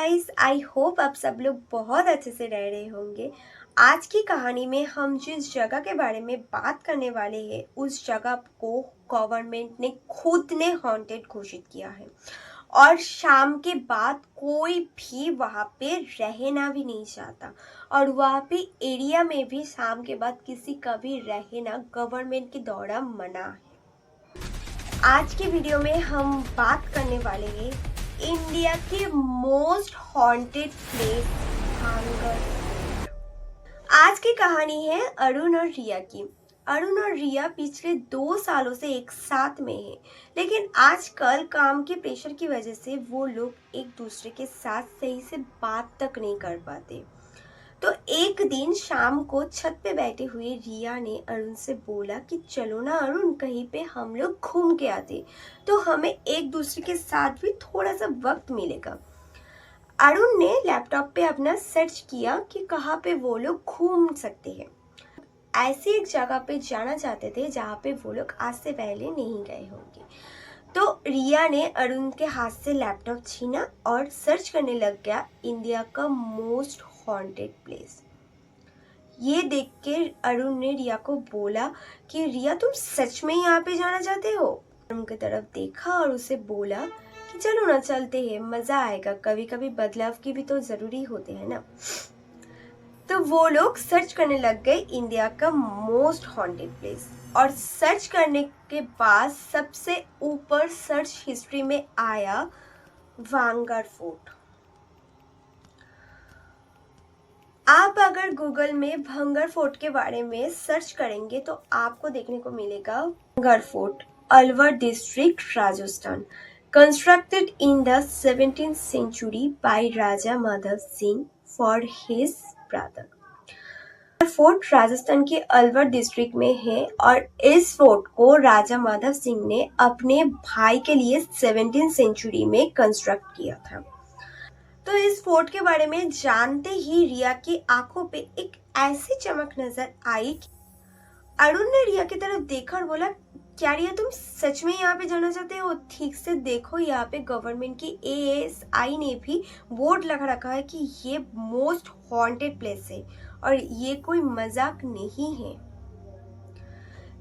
Guys, I hope आप सब लोग बहुत अच्छे से रह रहे होंगे। आज की कहानी में हम जिस जगह के बारे में बात करने वाले हैं उस जगह को गवर्नमेंट ने खुद ने हॉन्टेड घोषित किया है और शाम के बाद कोई भी वहाँ पे रहना भी नहीं चाहता और वहाँ पे एरिया में भी शाम के बाद किसी का भी रहना गवर्नमेंट के द्वारा मना है। आज के वीडियो में हम बात करने वाले हैं इंडिया के मोस्ट हॉन्टेड प्लेस भांगर। आज की कहानी है अरुण और रिया की। अरुण और रिया पिछले 2 सालों से एक साथ में हैं, लेकिन आजकल काम के प्रेशर की वजह से वो लोग एक दूसरे के साथ सही से बात तक नहीं कर पाते। तो एक दिन शाम को छत पे बैठे हुए रिया ने अरुण से बोला कि चलो ना अरुण, कहीं पे हम लोग घूम के आते तो हमें एक दूसरे के साथ भी थोड़ा सा वक्त मिलेगा। अरुण ने लैपटॉप पे अपना सर्च किया कि कहाँ पे वो लोग घूम सकते हैं। ऐसी एक जगह पे जाना चाहते थे जहाँ पे वो लोग आज से पहले नहीं गए होंगे। तो रिया ने अरुण के हाथ से लैपटॉप छीना और सर्च करने लग गया इंडिया का मोस्ट हॉन्टेड प्लेस। ये देख के अरुण ने रिया को बोला कि रिया, तुम सच में यहाँ पे जाना चाहते हो? अरुण की तरफ देखा और उसे बोला कि चलो ना, चलते हैं, मजा आएगा, कभी कभी बदलाव की भी तो जरूरी होते हैं ना। तो वो लोग सर्च करने लग गए इंडिया का मोस्ट हॉन्टेड प्लेस और सर्च करने के बाद सबसे ऊपर सर्च हिस्ट्री में आया वांगर फोर्ट। आप अगर गूगल में भंगर फोर्ट के बारे में सर्च करेंगे तो आपको देखने को मिलेगा bhangar fort, Alwar district, Rajasthan, constructed in the 17th century by Raja Madhav Singh for his brother. Fort Rajasthan के अलवर डिस्ट्रिक्ट में है और इस फोर्ट को राजा माधव सिंह ने अपने भाई के लिए 17th century में कंस्ट्रक्ट किया था। तो इस फोर्ट के बारे में जानते ही रिया की आंखों पे एक ऐसी चमक नजर आई कि अरुण ने रिया की तरफ देखा और बोला, क्या रिया, तुम सच में यहाँ पे जाना चाहते हो? ठीक से देखो, यहाँ पे गवर्नमेंट की ASI ने भी बोर्ड लगा रखा है कि ये मोस्ट हॉन्टेड प्लेस है और ये कोई मजाक नहीं है।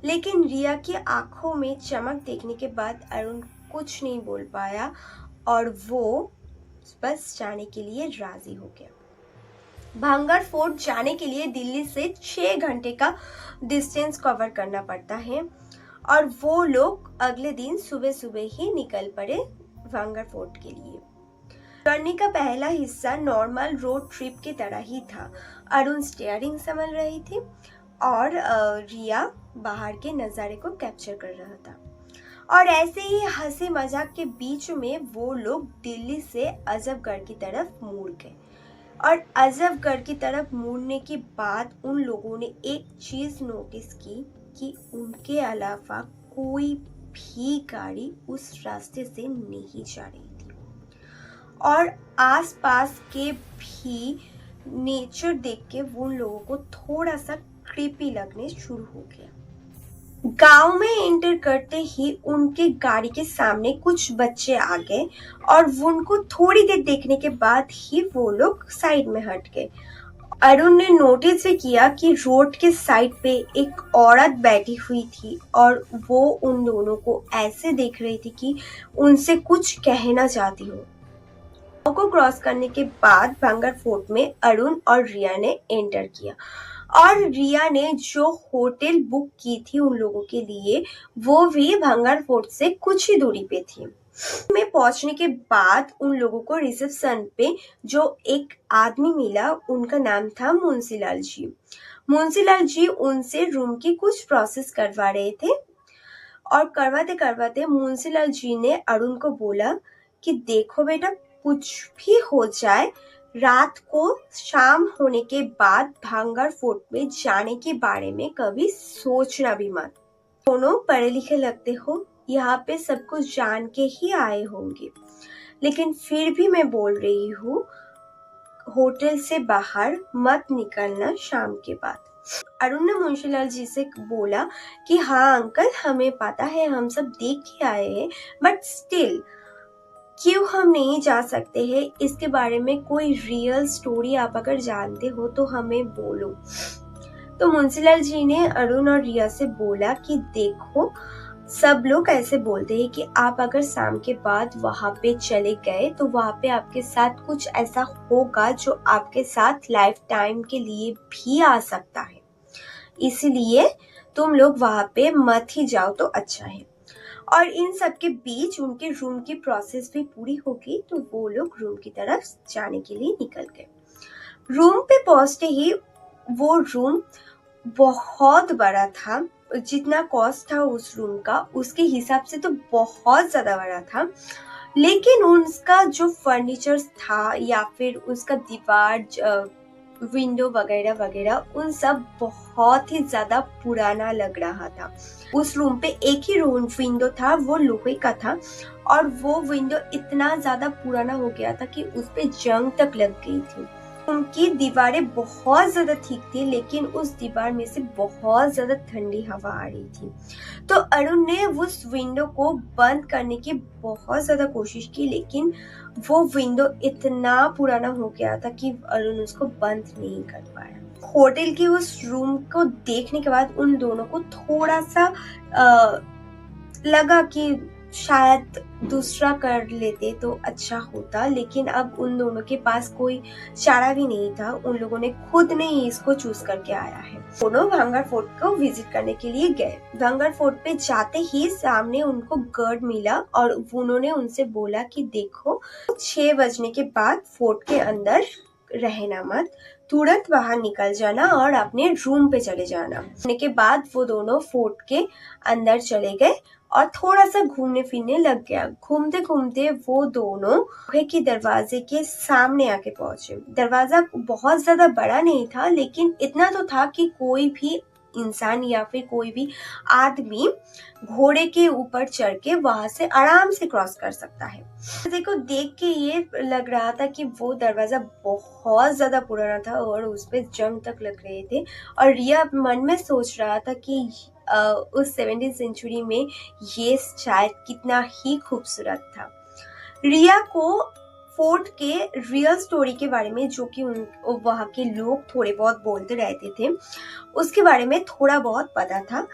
लेकिन रिया की आंखों में चमक देखने के बाद अरुण कुछ नहीं बोल पाया और वो बस जाने के लिए राजी हो गया। भांगर फोर्ट जाने के लिए दिल्ली से 6 घंटे का डिस्टेंस कवर करना पड़ता है और वो लोग अगले दिन सुबह सुबह ही निकल पड़े भांगर फोर्ट के लिए। जर्नी का पहला हिस्सा नॉर्मल रोड ट्रिप की तरह ही था। अरुण स्टीयरिंग संभाल रही थी और रिया बाहर के नज़ारे को कैप्चर कर रहा था। और ऐसे ही हंसी मजाक के बीच में वो लोग दिल्ली से अजबगढ़ की तरफ मुड़ गए और अजबगढ़ की तरफ मुड़ने के बाद उन लोगों ने एक चीज नोटिस की कि उनके अलावा कोई भी गाड़ी उस रास्ते से नहीं जा रही थी और आसपास के भी नेचर देख के उन लोगों को थोड़ा सा क्रीपी लगने शुरू हो गया। गांव में एंटर करते ही उनके गाड़ी के सामने कुछ बच्चे आ गए और उनको थोड़ी देर देखने के बाद ही वो लोग साइड में हट गए। अरुण ने नोटिस भी किया कि रोड के साइड पे एक औरत बैठी हुई थी और वो उन दोनों को ऐसे देख रही थी कि उनसे कुछ कहना चाहती हो। गांव को क्रॉस करने के बाद भांगर फोर्ट में अरुण और रिया ने एंटर किया और रिया ने जो होटल बुक की थी उन लोगों के लिए वो भी भांगर फोर्ट से कुछ ही दूरी पे थी। में पहुंचने के बाद उन लोगों को रिसेप्शन पे जो एक आदमी मिला, उनका नाम था मुंशीलाल जी। मुंशीलाल जी उनसे रूम की कुछ प्रोसेस करवा रहे थे और करवाते करवाते मुंशीलाल जी ने अरुण को बोला कि देखो बेटा, कुछ भी हो जाए, रात को शाम होने के बाद भांगर फोर्ट में जाने के बारे में कभी सोचना भी मत। दोनों पढ़े लिखे लगते हो, यहाँ पे सब कुछ जान के ही आए होंगे, लेकिन फिर भी मैं बोल रही हूँ, होटल से बाहर मत निकलना शाम के बाद। अरुण ने मुंशीलाल जी से बोला कि हाँ अंकल, हमें पता है, हम सब देख के आए हैं, बट स्टिल क्यों हम नहीं जा सकते हैं, इसके बारे में कोई रियल स्टोरी आप अगर जानते हो तो हमें बोलो। तो मुंशीलाल जी ने अरुण और रिया से बोला कि देखो, सब लोग ऐसे बोलते हैं कि आप अगर शाम के बाद वहां पे चले गए तो वहां पे आपके साथ कुछ ऐसा होगा जो आपके साथ लाइफ टाइम के लिए भी आ सकता है, इसलिए तुम लोग वहां पे मत ही जाओ तो अच्छा है। और इन सब के बीच उनके रूम की प्रोसेस भी पूरी होगी, तो वो लोग रूम की तरफ जाने के लिए निकल गए। रूम पे पहुंचते ही वो रूम बहुत बड़ा था, जितना कॉस्ट था उस रूम का उसके हिसाब से तो बहुत ज्यादा बड़ा था। लेकिन उसका जो फर्नीचर था या फिर उसका दीवार, विंडो वगैरह वगैरह, उन सब बहुत ही ज्यादा पुराना लग रहा था। उस रूम पे एक ही रूम विंडो था, वो लोहे का था और वो विंडो इतना ज्यादा पुराना हो गया था कि उस पे जंग तक लग गई थी। उनकी दीवारें बहुत ज्यादा ठीक थी, लेकिन उस दीवार में से बहुत ज्यादा ठंडी हवा आ रही थी। तो अरुण ने उस विंडो को बंद करने की बहुत ज्यादा कोशिश की, लेकिन वो विंडो इतना पुराना हो गया था कि अरुण उसको बंद नहीं कर पाया। होटल के उस रूम को देखने के बाद उन दोनों को थोड़ा सा लगा कि शायद दूसरा कर लेते तो अच्छा होता, लेकिन अब उन दोनों के पास कोई चारा भी नहीं था। उन लोगों ने खुद ने ही इसको चूज करके आया है। दोनों भांगड़ फोर्ट को विजिट करने के लिए गए। भांगड़ फोर्ट पे जाते ही सामने उनको गार्ड मिला और उन्होंने उनसे बोला कि देखो, 6 बजने के बाद फोर्ट के अंदर रहना मत, तुरंत बाहर निकल जाना और अपने रूम पे चले जाना। के बाद वो दोनों फोर्ट के अंदर चले गए और थोड़ा सा घूमने फिरने लग गया। घूमते घूमते वो दोनों लोहे के दरवाजे के सामने आके पहुंचे। दरवाजा बहुत ज्यादा बड़ा नहीं था, लेकिन इतना तो था कि कोई भी इंसान या फिर कोई भी आदमी घोड़े के ऊपर चढ़ के वहां से आराम से क्रॉस कर सकता है। देखो, देख के ये लग रहा था कि वो दरवाजा बहुत ज्यादा पुराना था और उस पे जंग तक लग रहे थे। और रिया मन में सोच रहा था कि उस 17वीं सेंचुरी में ये शायद कितना ही खूबसूरत था। रिया को फोर्ट के रियल स्टोरी के बारे में, जो कि वहाँ के लोग थोड़े बहुत बोलते रहते थे, उसके बारे में थोड़ा बहुत पता था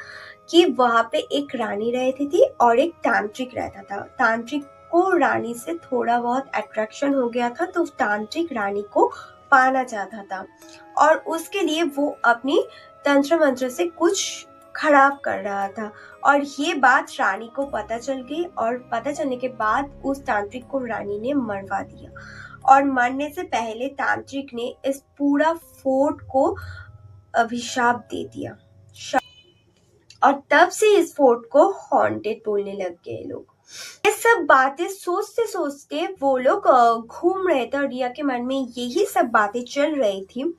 कि वहाँ पे एक रानी रहती थी और एक तांत्रिक रहता था। तांत्रिक को रानी से थोड़ा बहुत अट्रैक्शन हो गया था, तो तांत्रिक रानी को पाना चाहता था और उसके लिए वो अपनी तंत्र मंत्र से कुछ खराब कर रहा था। और ये बात रानी को पता चल गई और पता चलने के बाद उस तांत्रिक को रानी ने मरवा दिया। और मरने से पहले तांत्रिक ने इस पूरा फोर्ट को अभिशाप दे दिया और तब से इस फोर्ट को हॉन्टेड बोलने लग गए लोग। ये सब बातें सोचते सोचते वो लोग घूम रहे थे और रिया के मन में यही सब बातें चल रही थी।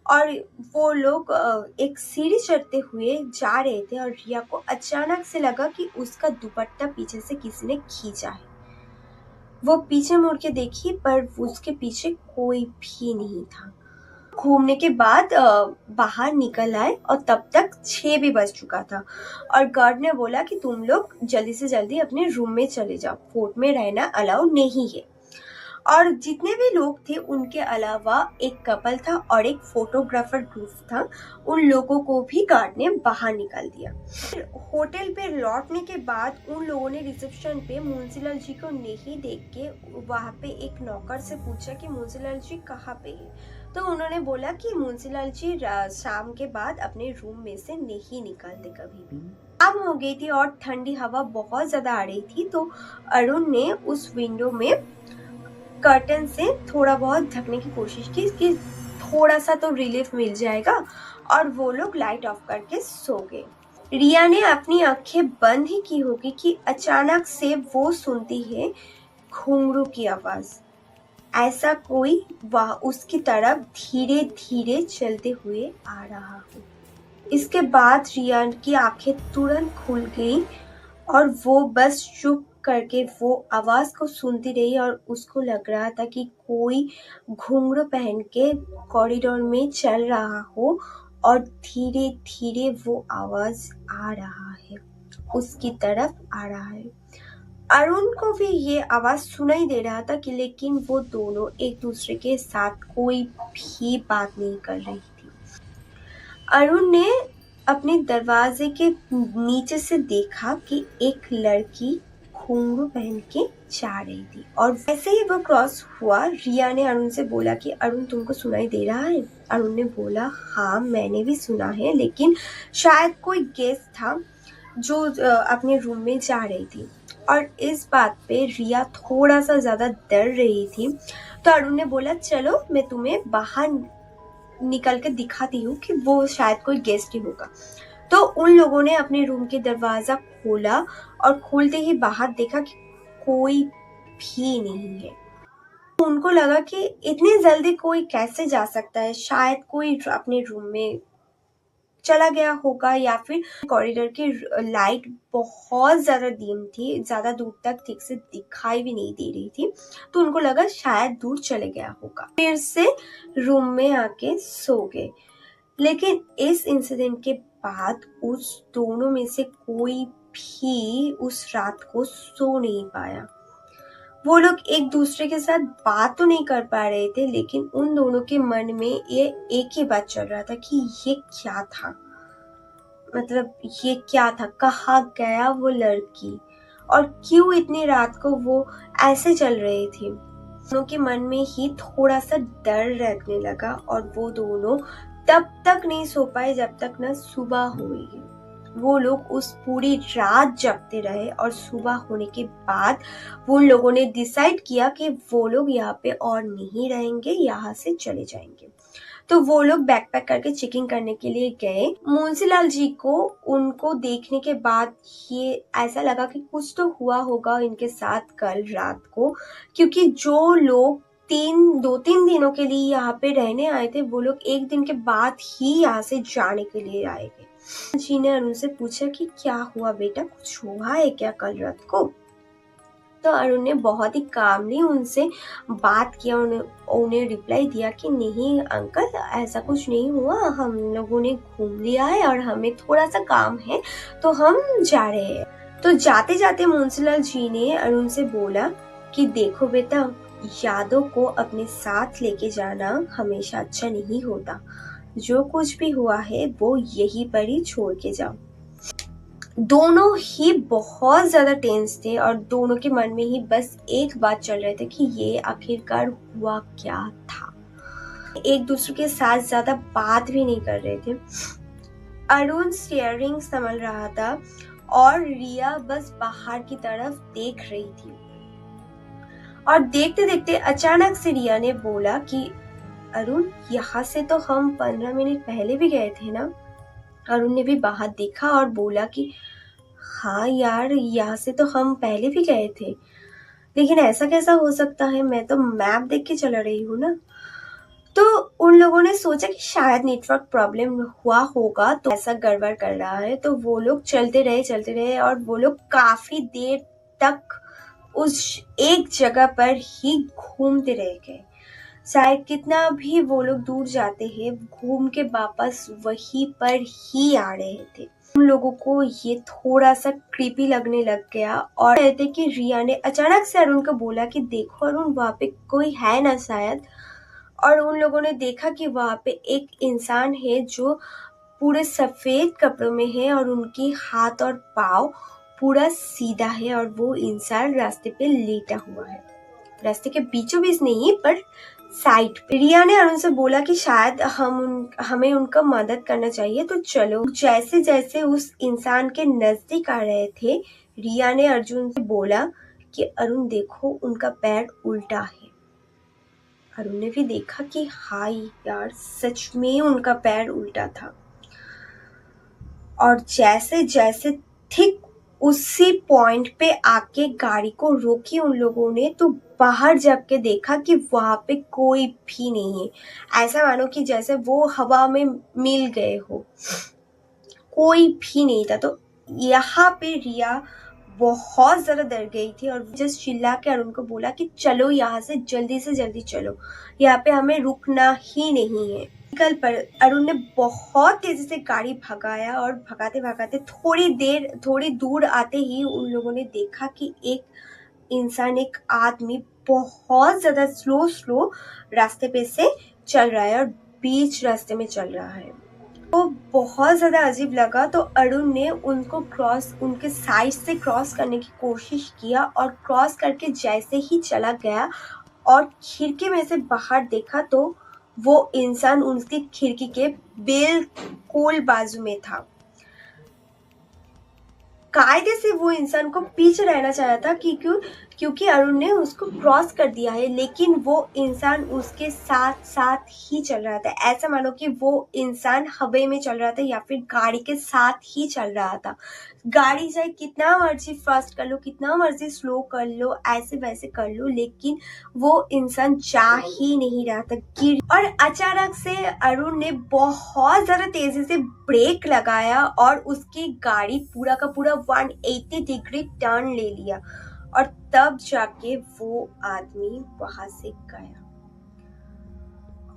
और वो लोग एक सीढ़ी चढ़ते हुए जा रहे थे और रिया को अचानक से लगा कि उसका दुपट्टा पीछे से किसी ने खींचा है। वो पीछे मुड़ के देखी, पर उसके पीछे कोई भी नहीं था। घूमने के बाद बाहर निकल आए और तब तक 6 भी बज चुका था और गार्ड ने बोला कि तुम लोग जल्दी से जल्दी अपने रूम में चले जाओ, फोर्ट में रहना अलाउ नहीं है। और जितने भी लोग थे उनके अलावा एक कपल था और एक फोटोग्राफर ग्रुप था, उन लोगों को भी गार्ड ने बाहर निकाल दिया। होटल पे लौटने के बाद उन लोगों ने रिसेप्शन पे मुंशीलाल जी को नहीं देख के वहाँ पे एक नौकर से पूछा कि मुंशीलाल जी कहाँ पे है। तो उन्होंने बोला कि मुंशीलाल जी शाम के बाद अपने रूम में से नहीं निकलते कभी भी। शाम हो गई थी और ठंडी हवा बहुत ज्यादा आ रही थी, तो अरुण ने उस विंडो में कर्टन से थोड़ा बहुत ढकने की कोशिश की कि थोड़ा सा तो रिलीफ मिल जाएगा, और वो लोग लाइट ऑफ करके सो गए। रिया ने अपनी आंखें बंद ही की होगी कि अचानक से वो सुनती है घुंघरू की आवाज। ऐसा कोई वह उसकी तरफ धीरे धीरे चलते हुए आ रहा हो। इसके बाद रिया की आंखें तुरंत खुल गई और वो बस चुप करके वो आवाज को सुनती रही और उसको लग रहा था कि कोई घुंघरू पहन के कॉरिडोर में चल रहा हो और धीरे धीरे वो आवाज आ रहा है, उसकी तरफ आ रहा है। अरुण को भी ये आवाज सुनाई दे रहा था कि लेकिन वो दोनों एक दूसरे के साथ कोई भी बात नहीं कर रही थी। अरुण ने अपने दरवाजे के नीचे से देखा कि एक लड़की घुंघरू पहन के जा रही थी और वैसे ही वो क्रॉस हुआ, रिया ने अरुण से बोला कि अरुण तुमको सुनाई दे रहा है? अरुण ने बोला हाँ मैंने भी सुना है, लेकिन शायद कोई गेस्ट था जो अपने रूम में जा रही थी। और इस बात पे रिया थोड़ा सा ज्यादा डर रही थी, तो अरुण ने बोला चलो मैं तुम्हें बाहर निकल के दिखाती हूँ कि वो शायद कोई गेस्ट ही होगा। तो उन लोगों ने अपने रूम के दरवाजा खोला और खोलते ही बाहर देखा कि कोई भी नहीं है। उनको लगा कि इतनी जल्दी कोई कैसे जा सकता है, शायद कोई अपने रूम में चला गया होगा या फिर कॉरिडोर की लाइट बहुत ज्यादा डीम थी, ज्यादा दूर तक ठीक से दिखाई भी नहीं दे रही थी, तो उनको लगा शायद दूर चले गया होगा। फिर से रूम में आके सो गए। लेकिन इस इंसिडेंट के बाद उस दोनों में से कोई भी उस रात को सो नहीं पाया। वो लोग एक दूसरे के साथ बात तो नहीं कर पा रहे थे, लेकिन उन दोनों के मन में ये एक ही बात चल रहा था कि ये क्या था, मतलब ये क्या था, कहाँ गया वो लड़की और क्यों इतनी रात को वो ऐसे चल रही थी। दोनों के मन में ही थोड़ा सा डर रहने लगा और वो दोनों तब तक नहीं सो पाए जब तक न सुबह हुई। वो लोग उस पूरी रात जगते रहे और सुबह होने के बाद वो लोगों ने डिसाइड किया कि वो लोग यहाँ पे और नहीं रहेंगे, यहाँ से चले जाएंगे। तो वो लोग बैकपैक करके चेकिंग करने के लिए गए। मुंशीलाल जी को उनको देखने के बाद ये ऐसा लगा कि कुछ तो हुआ होगा इनके साथ कल रात को, क्योंकि जो लोग 2-3 दिनों के लिए यहाँ पे रहने आए थे वो लोग एक दिन के बाद ही यहाँ से जाने के लिए आए थे। जी ने अरुण से पूछा कि क्या हुआ बेटा, कुछ हुआ है क्या कल रात को? तो अरुण ने बहुत ही कामली उनसे बात किया। उन्हें रिप्लाई दिया कि नहीं अंकल ऐसा कुछ नहीं हुआ, हम लोगों ने घूम लिया है और हमें थोड़ा सा काम है तो हम जा रहे हैं। तो जाते जाते मुंशीलाल जी ने अरुण से बोला कि देखो बेटा, यादों को अपने साथ लेके जाना हमेशा अच्छा नहीं होता। जो कुछ भी हुआ है वो यहीं पर ही छोड़ के जाओ। दोनों ही बहुत ज्यादा टेंस थे और दोनों के मन में ही बस एक बात चल रही थी कि ये आखिरकार हुआ क्या था। एक दूसरे के साथ ज्यादा बात भी नहीं कर रहे थे। अरुण स्टीयरिंग संभाल रहा था और रिया बस बाहर की तरफ देख रही थी। और देखते देखते अचानक से रिया ने बोला कि अरुण यहाँ से तो हम 15 मिनट पहले भी गए थे ना? अरुण ने भी बाहर देखा और बोला कि हाँ यार यहाँ से तो हम पहले भी गए थे, लेकिन ऐसा कैसा हो सकता है, मैं तो मैप देख के चला रही हूँ ना। तो उन लोगों ने सोचा कि शायद नेटवर्क प्रॉब्लम हुआ होगा तो ऐसा गड़बड़ कर रहा है। तो वो लोग चलते रहे और वो लोग काफी देर तक उस एक जगह पर ही घूमते रह गए। शायद कितना भी वो लोग दूर जाते हैं, घूम के वापस वहीं पर ही आ रहे थे। उन लोगों को ये थोड़ा सा क्रीपी लगने लग गया और कहते कि रिया ने अचानक से अरुण को बोला कि देखो अरुण वहाँ पे कोई है ना शायद। और उन लोगों ने देखा कि वहाँ पे एक इंसान है जो पूरे सफेद कपड़ों में है और उनकी हाथ और पाँव पूरा सीधा है और वो इंसान रास्ते पे लेटा हुआ है, रास्ते के बीचों बीच नहीं पर साइड पे। रिया ने अरुण से बोला कि शायद हमें उनका मदद करना चाहिए, तो चलो। जैसे जैसे उस इंसान के नजदीक आ रहे थे, रिया ने अर्जुन से बोला कि अरुण देखो उनका पैर उल्टा है। अरुण ने भी देखा कि हाँ यार सच में उनका पैर उल्टा था। और जैसे जैसे ठीक उसी पॉइंट पे आके गाड़ी को रोकी उन लोगों ने, तो बाहर जब के देखा कि वहां पे कोई भी नहीं है। ऐसा मानो कि जैसे वो हवा में मिल गए हो, कोई भी नहीं था। तो यहाँ पे रिया बहुत ज्यादा डर गई थी और जस्ट चिल्ला के अरुण को बोला कि चलो यहाँ से जल्दी चलो, यहाँ पे हमें रुकना ही नहीं है। निकल पर अरुण ने बहुत तेजी से गाड़ी भगाया और भगाते भगाते थोड़ी दूर आते ही उन लोगों ने देखा कि एक इंसान, एक आदमी बहुत ज्यादा स्लो रास्ते पे से चल रहा है और बीच रास्ते में चल रहा है। तो बहुत ज्यादा अजीब लगा, तो अरुण ने उनके साइड से क्रॉस करने की कोशिश किया और क्रॉस करके जैसे ही चला गया और खिड़की में से बाहर देखा तो वो इंसान उसकी खिड़की के बिल्कुल बाजू में था। कायदे से वो इंसान को पीछे रहना चाहा था क्योंकि अरुण ने उसको क्रॉस कर दिया है, लेकिन वो इंसान उसके साथ साथ ही चल रहा था। ऐसा मानो कि वो इंसान हवा में चल रहा था या फिर गाड़ी के साथ ही चल रहा था। गाड़ी चाहे कितना मर्जी फास्ट कर लो, कितना मर्जी स्लो कर लो, ऐसे वैसे कर लो, लेकिन वो इंसान जा ही नहीं रहा था, गिर। और अचानक से अरुण ने बहुत ज्यादा तेजी से ब्रेक लगाया और उसकी गाड़ी पूरा का पूरा 180 डिग्री टर्न ले लिया और तब जाके वो आदमी वहां से गया।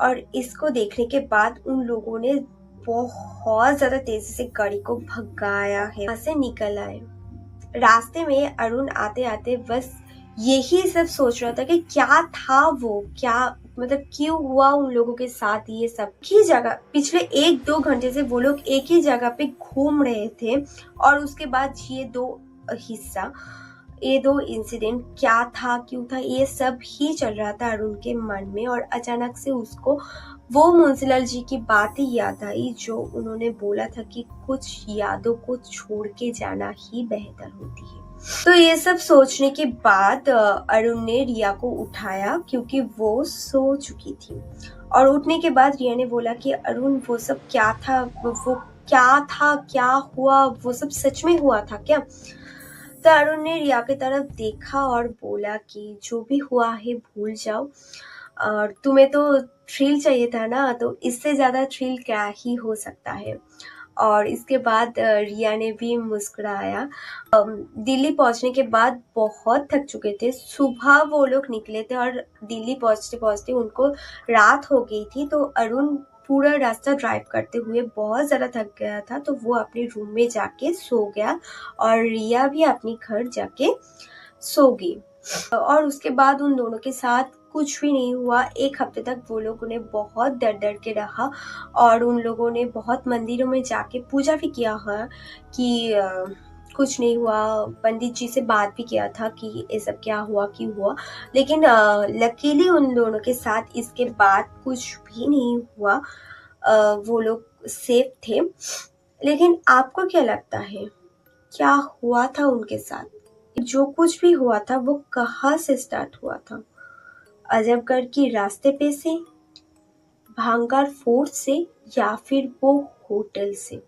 और इसको देखने के बाद उन लोगों ने बहुत ज्यादा तेजी से गाड़ी को भगाया है, वहां से निकल आए। रास्ते में अरुण आते आते बस यही सब सोच रहा था कि क्या था वो, क्या मतलब क्यों हुआ उन लोगों के साथ ये सब। ही जगह पिछले 1-2 घंटे से वो लोग एक ही जगह पे घूम रहे थे और उसके बाद ये दो इंसिडेंट क्या था, क्यों था, ये सब ही चल रहा था अरुण के मन में। और अचानक से उसको वो मुंशीलाल जी की बात ही याद आई जो उन्होंने बोला था कि कुछ यादों को छोड़ के जाना ही बेहतर होती है। तो ये सब सोचने के बाद अरुण ने रिया को उठाया क्योंकि वो सो चुकी थी। और उठने के बाद रिया ने बोला कि अरुण वो सब क्या था, वो क्या था, क्या हुआ, वो सब सच में हुआ था क्या? तो अरुण ने रिया की तरफ देखा और बोला कि जो भी हुआ है भूल जाओ, और तुम्हें तो थ्रिल चाहिए था ना, तो इससे ज्यादा थ्रिल क्या ही हो सकता है। और इसके बाद रिया ने भी मुस्कुराया। दिल्ली पहुंचने के बाद बहुत थक चुके थे। सुबह वो लोग निकले थे और दिल्ली पहुंचते पहुंचते उनको रात हो गई थी। तो अरुण पूरा रास्ता ड्राइव करते हुए बहुत ज़्यादा थक गया था, तो वो अपने रूम में जाके सो गया और रिया भी अपने घर जाके सो गई। और उसके बाद उन दोनों के साथ कुछ भी नहीं हुआ। 1 हफ्ते तक वो लोगों ने बहुत डर के रहा और उन लोगों ने बहुत मंदिरों में जाके पूजा भी किया है कि कुछ नहीं हुआ। पंडित जी से बात भी किया था कि ये सब क्या हुआ, क्यों हुआ, लेकिन लकीली उन दोनों के साथ इसके बाद कुछ भी नहीं हुआ। वो लोग सेफ थे। लेकिन आपको क्या लगता है क्या हुआ था उनके साथ? जो कुछ भी हुआ था वो कहाँ से स्टार्ट हुआ था? अजबगढ़ की रास्ते पे से, भांगार फोर्ट से, या फिर वो होटल से?